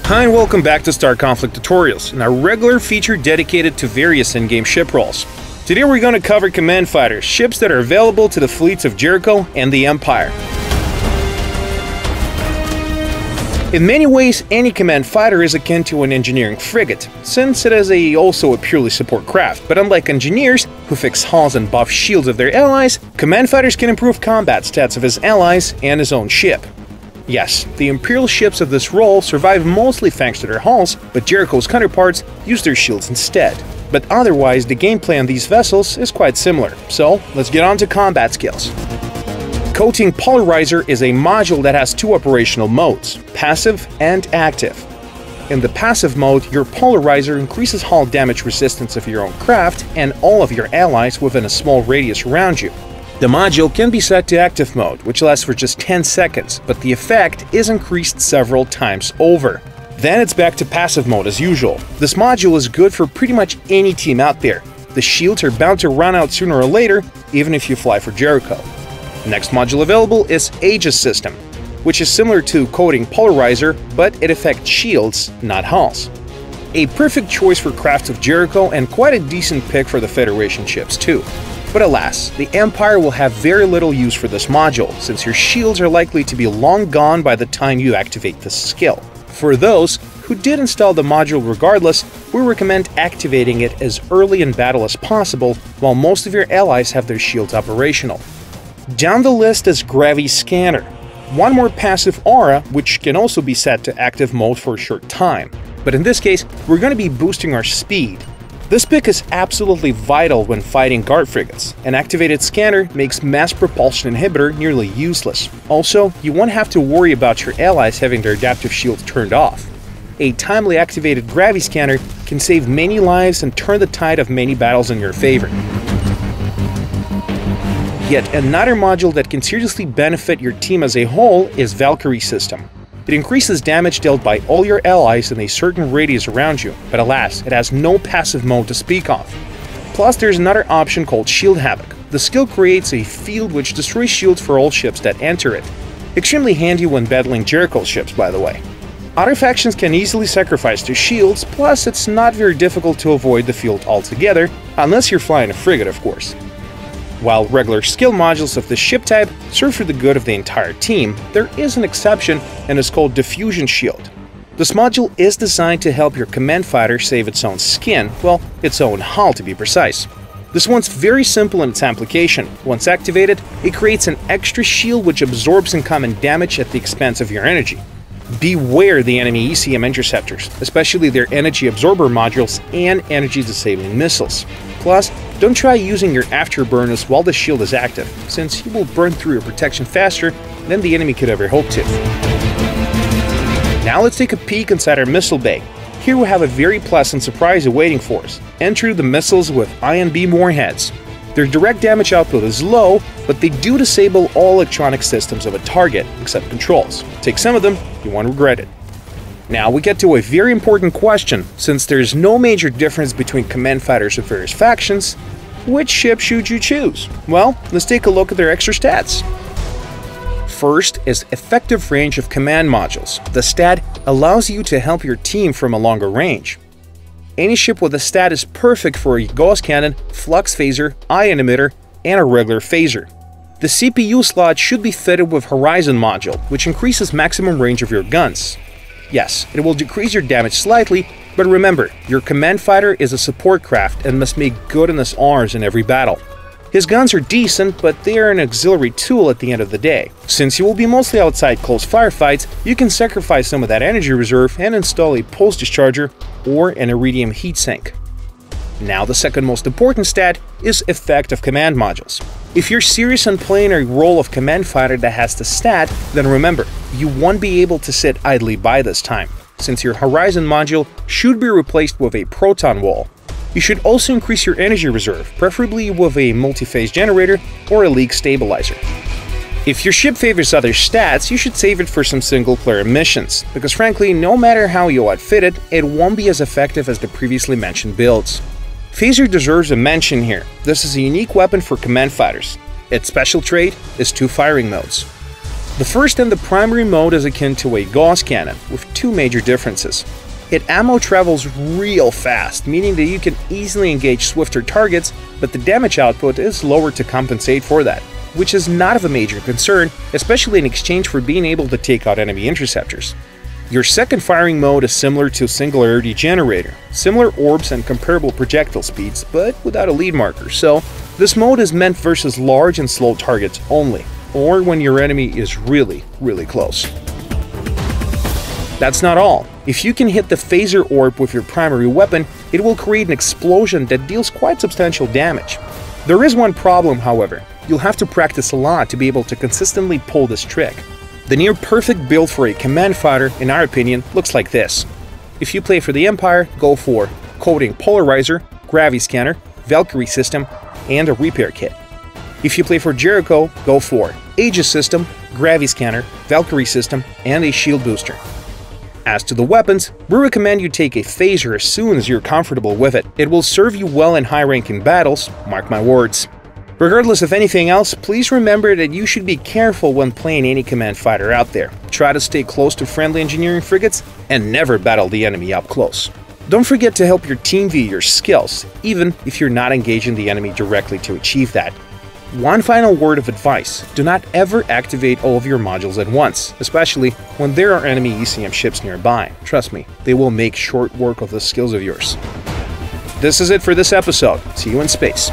Hi and welcome back to Star Conflict Tutorials, and our regular feature dedicated to various in-game ship roles. Today we're going to cover command fighters, ships that are available to the fleets of Jericho and the Empire. In many ways, any command fighter is akin to an engineering frigate, since it is also a purely support craft, but unlike engineers, who fix hulls and buff shields of their allies, command fighters can improve combat stats of his allies and his own ship. Yes, the Imperial ships of this role survive mostly thanks to their hulls, but Jericho's counterparts use their shields instead. But otherwise, the gameplay on these vessels is quite similar, so let's get on to combat skills. Coating Polarizer is a module that has two operational modes, passive and active. In the passive mode, your Polarizer increases hull damage resistance of your own craft and all of your allies within a small radius around you. The module can be set to active mode, which lasts for just 10 seconds, but the effect is increased several times over. Then it's back to passive mode as usual. This module is good for pretty much any team out there. The shields are bound to run out sooner or later, even if you fly for Jericho. The next module available is Aegis System, which is similar to Coating Polarizer, but it affects shields, not hulls. A perfect choice for crafts of Jericho and quite a decent pick for the Federation ships too. But alas, the Empire will have very little use for this module, since your shields are likely to be long gone by the time you activate this skill. For those who did install the module regardless, we recommend activating it as early in battle as possible while most of your allies have their shields operational. Down the list is Gravity Scanner, one more passive aura which can also be set to active mode for a short time. But in this case, we're going to be boosting our speed. This pick is absolutely vital when fighting guard frigates. An activated scanner makes mass propulsion inhibitor nearly useless. Also, you won't have to worry about your allies having their adaptive shields turned off. A timely activated gravity scanner can save many lives and turn the tide of many battles in your favor. Yet another module that can seriously benefit your team as a whole is Valkyrie System. It increases damage dealt by all your allies in a certain radius around you, but alas, it has no passive mode to speak of. Plus, there's another option called Shield Havoc. The skill creates a field which destroys shields for all ships that enter it. Extremely handy when battling Jericho's ships, by the way. Other factions can easily sacrifice their shields, plus it's not very difficult to avoid the field altogether, unless you're flying a frigate, of course. While regular skill modules of this ship type serve for the good of the entire team, there is an exception and is called Diffusion Shield. This module is designed to help your command fighter save its own skin, well, its own hull to be precise. This one's very simple in its application. Once activated, it creates an extra shield which absorbs incoming damage at the expense of your energy. Beware the enemy ECM interceptors, especially their energy absorber modules and energy disabling missiles. Plus, don't try using your afterburners while the shield is active, since you will burn through your protection faster than the enemy could ever hope to. Now let's take a peek inside our missile bay. Here we have a very pleasant surprise awaiting for us. Enter the missiles with ion beam warheads. Their direct damage output is low, but they do disable all electronic systems of a target, except controls. Take some of them, you won't regret it. Now we get to a very important question. Since there's no major difference between command fighters of various factions, which ship should you choose? Well, let's take a look at their extra stats. First is effective range of command modules. The stat allows you to help your team from a longer range. Any ship with a stat is perfect for a gauss cannon, flux phaser, ion emitter, and a regular phaser. The CPU slot should be fitted with Horizon module, which increases maximum range of your guns. Yes, it will decrease your damage slightly, but remember, your command fighter is a support craft and must make good on his Rs in every battle. His guns are decent, but they are an auxiliary tool at the end of the day. Since you will be mostly outside close firefights, you can sacrifice some of that energy reserve and install a pulse discharger or an iridium heatsink. Now the second most important stat is effect of command modules. If you're serious on playing a role of command fighter that has the stat, then remember, you won't be able to sit idly by this time, since your Horizon module should be replaced with a proton wall. You should also increase your energy reserve, preferably with a multi-phase generator or a leak stabilizer. If your ship favors other stats, you should save it for some single-player missions, because frankly, no matter how you outfit it, it won't be as effective as the previously mentioned builds. Phaser deserves a mention here. This is a unique weapon for command fighters. Its special trait is 2 firing modes. The first and the primary mode is akin to a Gauss cannon, with two major differences. Its ammo travels real fast, meaning that you can easily engage swifter targets, but the damage output is lower to compensate for that, which is not of a major concern, especially in exchange for being able to take out enemy interceptors. Your second firing mode is similar to Singularity Generator, similar orbs and comparable projectile speeds, but without a lead marker, so this mode is meant versus large and slow targets only, or when your enemy is really close. That's not all. If you can hit the phaser orb with your primary weapon, it will create an explosion that deals quite substantial damage. There is one problem, however. You'll have to practice a lot to be able to consistently pull this trick. The near-perfect build for a command fighter, in our opinion, looks like this. If you play for the Empire, go for Coating Polarizer, Gravity Scanner, Valkyrie System, and a Repair Kit. If you play for Jericho, go for Aegis System, Gravity Scanner, Valkyrie System, and a Shield Booster. As to the weapons, we recommend you take a phaser as soon as you're comfortable with it. It will serve you well in high-ranking battles, mark my words. Regardless of anything else, please remember that you should be careful when playing any command fighter out there. Try to stay close to friendly engineering frigates and never battle the enemy up close. Don't forget to help your team via your skills, even if you're not engaging the enemy directly to achieve that. One final word of advice: do not ever activate all of your modules at once, especially when there are enemy ECM ships nearby. Trust me, they will make short work of the skills of yours. This is it for this episode. See you in space.